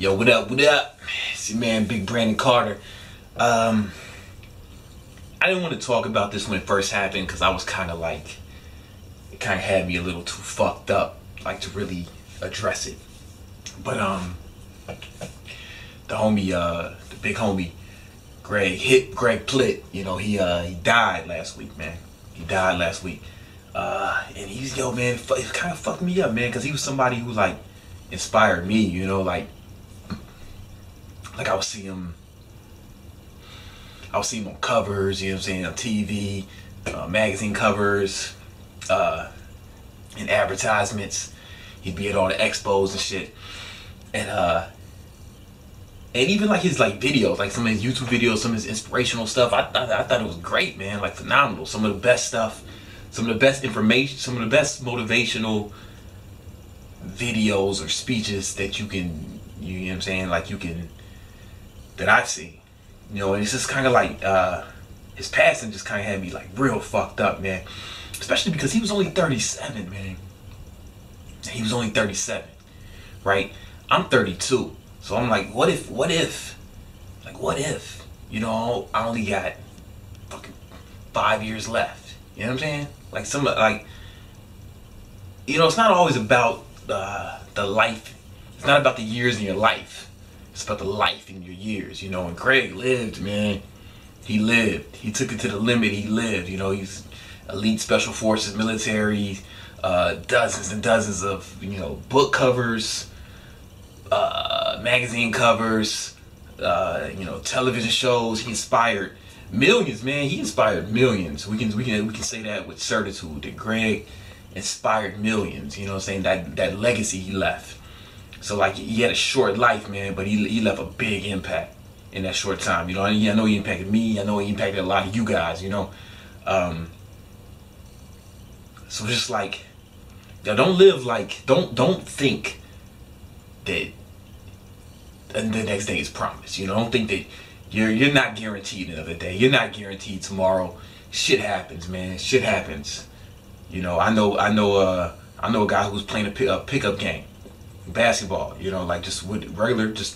Yo, what up, what up? It's your man, Big Brandon Carter. I didn't want to talk about this when it first happened because I was kind of like, it kind of had me a little too fucked up, like to really address it. But the homie, the big homie, Greg Plitt, you know, he died last week, man. He died last week. And he's, yo, man, it kind of fucked me up, man, because he was somebody who, like, inspired me, you know, like I would see him on covers, you know what I'm saying, on TV, magazine covers, and advertisements. He'd be at all the expos and shit. And even like his like videos, like some of his YouTube videos, some of his inspirational stuff, I thought it was great, man, like phenomenal. Some of the best stuff, some of the best information, some of the best motivational videos or speeches that you know what I'm saying, like that I've seen, you know. And it's just kind of like his passing just kind of had me like real fucked up, man, especially because he was only 37, man. He was only 37, right? I'm 32, so I'm like, what if, you know, I only got fucking 5 years left, you know what I'm saying? Like you know, it's not always about the life. It's not about the years in your life. It's about the life in your years, you know. And Greg lived, man. He lived. He took it to the limit. He lived. You know, he's elite special forces, military, dozens and dozens of, you know, book covers, magazine covers, you know, television shows. He inspired millions, man. He inspired millions. We can say that with certitude that Greg inspired millions, you know what I'm saying? That legacy he left. So like, he had a short life, man, but he left a big impact in that short time, you know. I know he impacted me. I know he impacted a lot of you guys, you know. So just like, yo, don't live like, don't think that the next day is promised, you know. Don't think that you're not guaranteed another day. You're not guaranteed tomorrow. Shit happens, man. Shit happens. You know, I know a guy who was playing a pickup game, basketball. You know, like just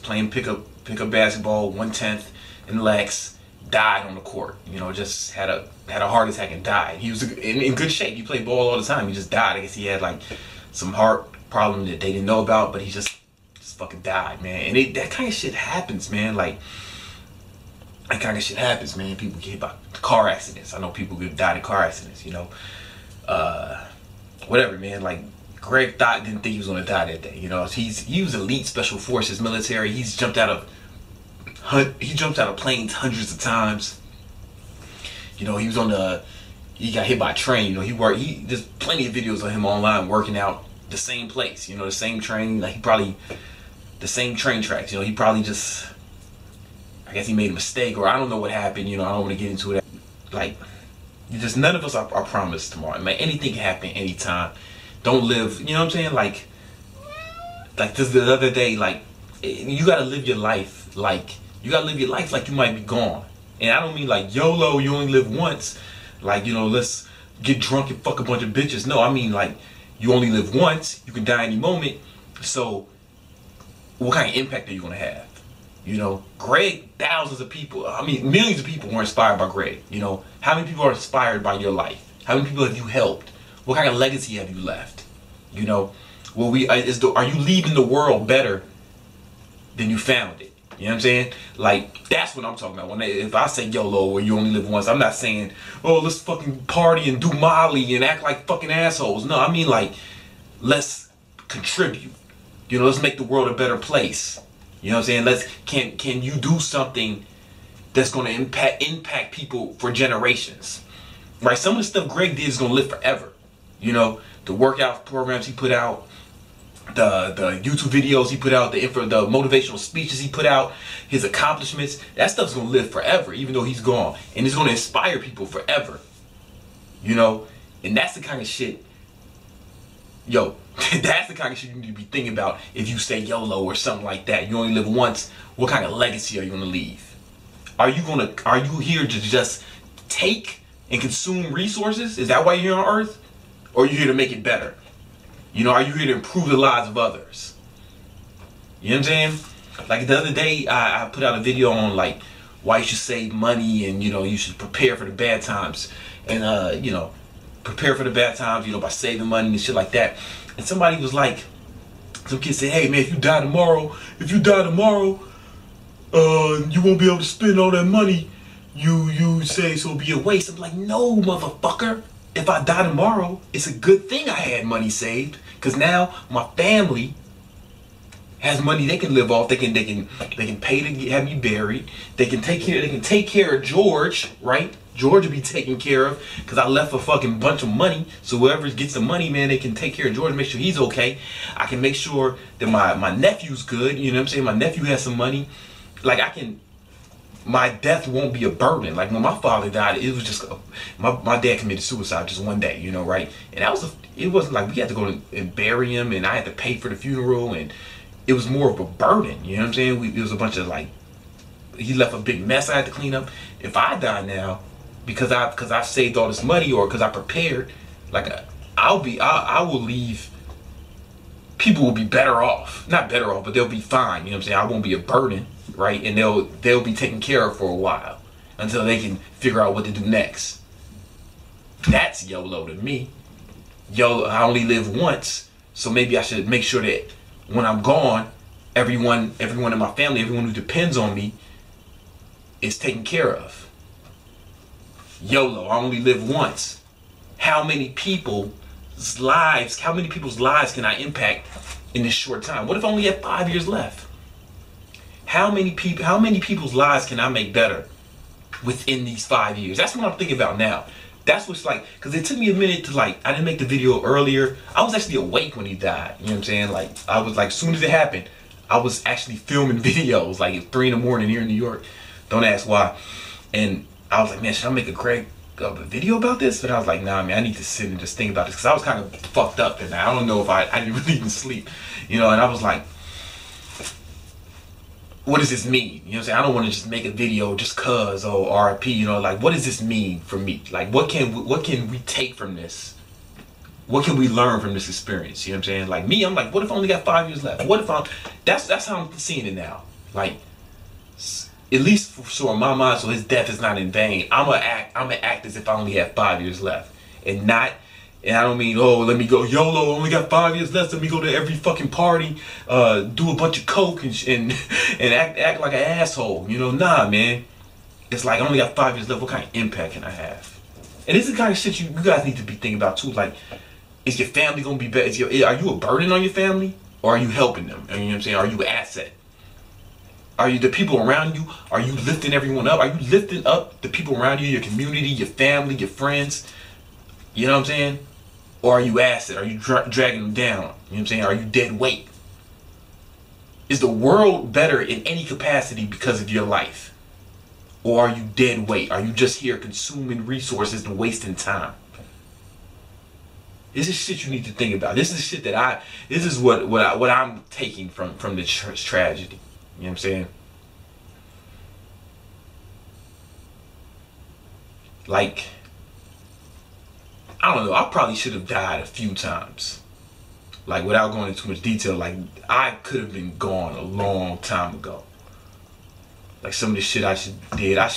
playing pickup basketball, 1/10 in Lex, died on the court. You know, just had a heart attack and died. He was in good shape. He played ball all the time. He just died. I guess he had like some heart problem that they didn't know about, but he just fucking died, man. And that kind of shit happens, man. Like, that kind of shit happens, man. People get hit by car accidents. I know people get died in car accidents, you know. Whatever, man. Like, Greg didn't think he was gonna die that day, you know. He was elite special forces, military. He jumped out of planes hundreds of times. You know, he got hit by a train. You know, there's plenty of videos of him online working out the same place, you know, the same train. Like, the same train tracks, you know. He probably just, I guess he made a mistake, or I don't know what happened, you know. I don't want to get into it. Like, none of us are promised tomorrow. Man, anything can happen anytime. Don't live, you know what I'm saying? Like this the other day, like, you gotta live your life like you might be gone. And I don't mean like YOLO, you only live once. Like, you know, let's get drunk and fuck a bunch of bitches. No, I mean like, you only live once. You can die any moment. So, what kind of impact are you gonna have? You know, Greg, thousands of people, I mean, millions of people were inspired by Greg. You know, how many people are inspired by your life? How many people have you helped? What kind of legacy have you left? You know, are you leaving the world better than you found it? You know what I'm saying? Like, that's what I'm talking about. If I say YOLO or you only live once, I'm not saying, oh, let's fucking party and do Molly and act like fucking assholes. No, I mean like, let's contribute. You know, let's make the world a better place. You know what I'm saying? Can you do something that's going to impact people for generations? Right? Some of the stuff Greg did is going to live forever. You know, the workout programs he put out, the YouTube videos he put out, the motivational speeches he put out, his accomplishments, that stuff's going to live forever, even though he's gone. And it's going to inspire people forever. You know? And that's the kind of shit, yo, that's the kind of shit you need to be thinking about if you say YOLO or something like that. You only live once. What kind of legacy are you going to leave? Are you here to just take and consume resources? Is that why you're here on Earth? Or are you here to make it better? You know, are you here to improve the lives of others? You know what I'm saying? Like the other day, I put out a video on like why you should save money, and you know, you should prepare for the bad times, and you know, prepare for the bad times, you know, by saving money and shit like that. And somebody was like, some kid said, hey man, if you die tomorrow, you won't be able to spend all that money you say, so it'll be a waste. I'm like, no, motherfucker. If I die tomorrow, it's a good thing I had money saved, because now my family has money they can live off. They can pay to have me buried. They can take care of George, right? George will be taken care of because I left a fucking bunch of money. So whoever gets the money, man, they can take care of George, make sure he's okay. I can make sure that my nephew's good. You know what I'm saying? My nephew has some money. Like my death won't be a burden. Like when my father died, it was just my dad committed suicide just one day, you know, right? And it wasn't like we had to go and bury him, and I had to pay for the funeral, and it was more of a burden. You know what I'm saying? It was a bunch of like, he left a big mess I had to clean up. If I die now, because I saved all this money, or because I prepared, like I will leave. People will be better off, not better off, but they'll be fine. You know what I'm saying? I won't be a burden, right? And they'll be taken care of for a while until they can figure out what to do next. That's YOLO to me. YOLO, I only live once, so maybe I should make sure that when I'm gone, everyone in my family, everyone who depends on me, is taken care of. YOLO, I only live once. How many people's lives can I impact in this short time? What if I only have 5 years left? How many people's lives can I make better within these 5 years? That's what I'm thinking about now. That's what's like, because it took me a minute to like, I didn't make the video earlier. I was actually awake when he died. You know what I'm saying? Like, I was like, as soon as it happened, I was actually filming videos like at 3 in the morning here in New York. Don't ask why. And I was like, man, should I make a video about this? But I was like, nah, man, I need to sit and just think about this, because I was kind of fucked up, and I don't know if I didn't really even sleep, you know. And I was like, what does this mean? You know what I'm saying? I don't want to just make a video just cause, oh, R.I.P, you know, like, what does this mean for me? Like, what can we take from this? What can we learn from this experience? You know what I'm saying? Like me, I'm like, what if I only got 5 years left? What if that's how I'm seeing it now. Like, at least so in my mind, so his death is not in vain. I'm gonna act as if I only have 5 years left, and I don't mean, oh, let me go YOLO, I only got 5 years left, let me go to every fucking party, do a bunch of coke and act like an asshole, you know. Nah, man. It's like, I only got 5 years left. What kind of impact can I have? And this is the kind of shit you guys need to be thinking about too. Like, is your family gonna be better? Are you a burden on your family, or are you helping them? You know what I'm saying? Are you an asset? Are you the people around you? Are you lifting everyone up? Are you lifting up the people around you, your community, your family, your friends? You know what I'm saying? Or are you asset? Are you dragging them down? You know what I'm saying? Are you dead weight? Is the world better in any capacity because of your life? Or are you dead weight? Are you just here consuming resources and wasting time? This is shit you need to think about. This is shit that this is what I'm taking from the tragedy. You know what I'm saying? Like, I don't know, I probably should have died a few times. Like, without going into too much detail, like, I could have been gone a long time ago. Like, some of the shit I should be dead. I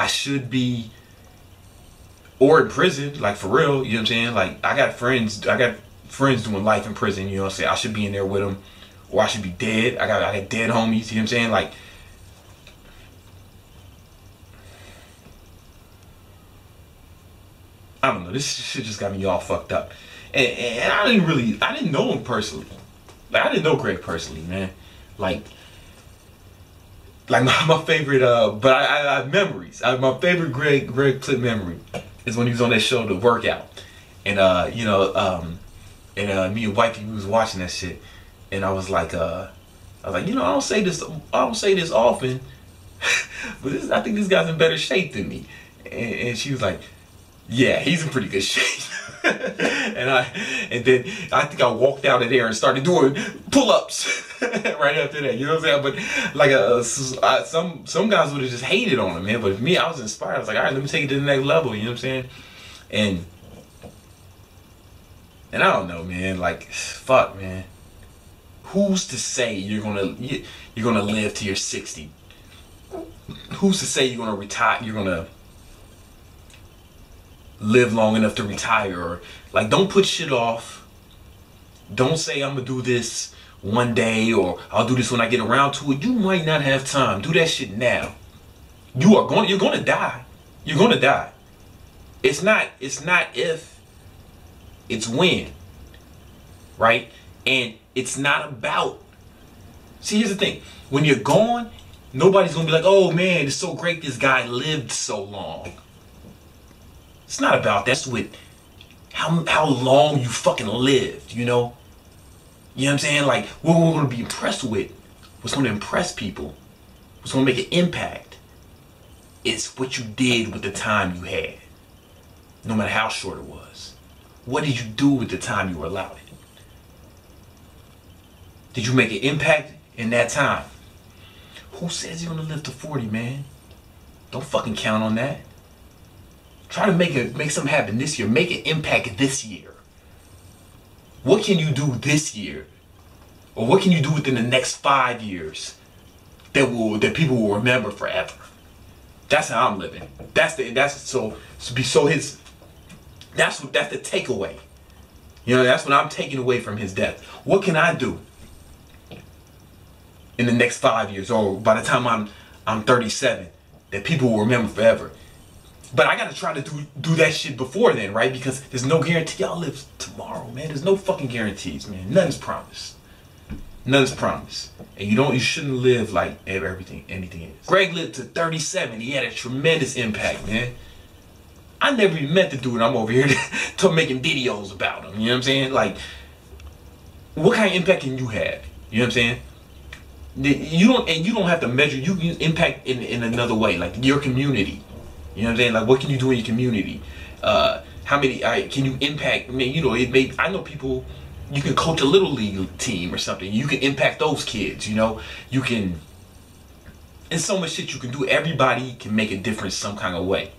should be, or in prison, like, for real, you know what I'm saying? Like, I got friends doing life in prison, you know what I'm saying? I should be in there with them, or I should be dead. I got dead homies, you know what I'm saying? Like, I don't know, this shit just got me all fucked up. And I didn't know him personally. Like, I didn't know Greg personally, man. Like my favorite, but I have memories. My favorite Greg Plitt memory is when he was on that show, The Workout. And, you know, me and wifey, we was watching that shit. And I was like, you know, I don't say this often, but I think this guy's in better shape than me. And she was like, yeah, he's in pretty good shape. and then I think I walked out of there and started doing pull-ups right after that. You know what I'm saying? But like some guys would have just hated on him, man. But me, I was inspired. I was like, all right, let me take it to the next level. You know what I'm saying? And And I don't know, man. Like, fuck, man. Who's to say you're gonna live to your 60? Who's to say you're gonna retire? You're gonna live long enough to retire? Or like, don't put shit off. Don't say I'm gonna do this one day, or I'll do this when I get around to it. You might not have time. Do that shit now. You're gonna die. You're gonna die. It's not if, it's when. Right? And it's not about, see, here's the thing. When you're gone, nobody's gonna be like, oh man, it's so great this guy lived so long. It's not about that. It's with how long you fucking lived, you know? You know what I'm saying? Like, what we're gonna be impressed with, what's gonna impress people, what's gonna make an impact, is what you did with the time you had. No matter how short it was. What did you do with the time you were allowed it? Did you make an impact in that time? Who says you're gonna live to 40, man? Don't fucking count on that. Try to make something happen this year. Make an impact this year. What can you do this year? Or what can you do within the next 5 years that people will remember forever? That's how I'm living. That's the takeaway. You know, that's what I'm taking away from his death. What can I do in the next 5 years, or by the time I'm 37, that people will remember forever? But I gotta try to do that shit before then, right? Because there's no guarantee I'll live tomorrow, man. There's no fucking guarantees, man. Nothing's promised. Nothing's promised. And you shouldn't live like anything is. Greg lived to 37. He had a tremendous impact, man. I never even met the dude. I'm over here to making videos about him. You know what I'm saying? Like, what kind of impact can you have? You know what I'm saying? You don't have to measure. You can impact in another way, like your community. You know what I'm saying? Like, what can you do in your community? How many can you impact? I mean, you know, I know people. You can coach a little league team or something. You can impact those kids. You know, you can. There's so much shit you can do. Everybody can make a difference some kind of way.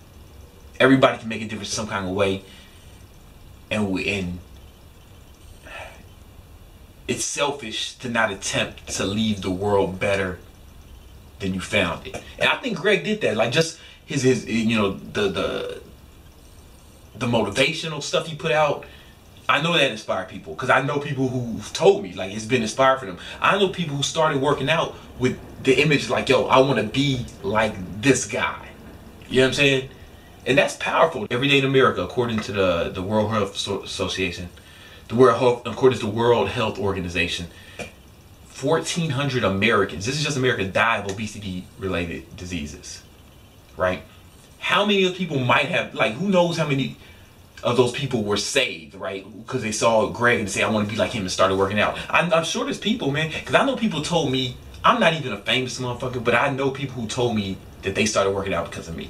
Everybody can make a difference some kind of way, and it's selfish to not attempt to leave the world better than you found it. And I think Greg did that. Like, just his you know, the motivational stuff he put out. I know that inspired people, because I know people who've told me, like, it's been inspired for them. I know people who started working out with the image like, yo, I want to be like this guy. You know what I'm saying? And that's powerful. Every day in America, according to the World Health Association, according to the World Health Organization, 1,400 Americans, this is just America, die of obesity-related diseases, right? How many of the people might have, like, who knows how many of those people were saved, right? Because they saw Greg and say, I want to be like him, and started working out. I'm sure there's people, man, because I know people told me, I'm not even a famous motherfucker, but I know people who told me that they started working out because of me.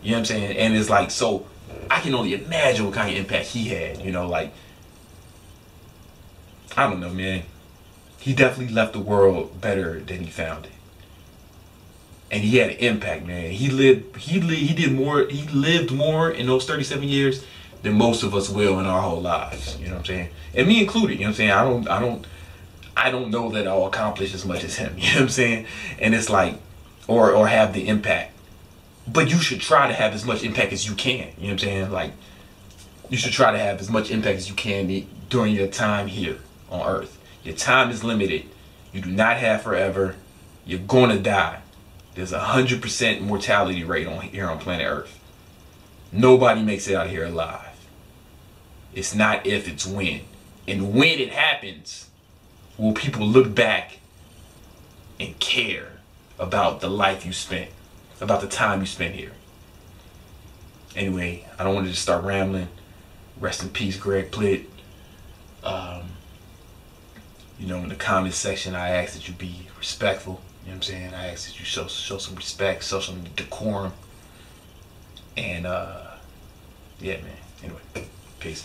You know what I'm saying? And it's like, so I can only imagine what kind of impact he had, you know, like, I don't know, man. He definitely left the world better than he found it. And he had an impact, man. He lived more in those 37 years than most of us will in our whole lives. You know what I'm saying? And me included, you know what I'm saying? I don't know that I'll accomplish as much as him, you know what I'm saying? And it's like, or have the impact. But you should try to have as much impact as you can, you know what I'm saying? Like, you should try to have as much impact as you can during your time here on Earth. Your time is limited. You do not have forever. You're going to die. There's 100% mortality rate here on planet Earth. Nobody makes it out of here alive. It's not if, it's when. And when it happens, will people look back and care about the life you spent, about the time you spent here? Anyway, I don't want to just start rambling. Rest in peace, Greg Plitt. You know, in the comment section, I ask that you be respectful. You know what I'm saying? I ask that you show some respect, show some decorum. And, yeah, man. Anyway, peace.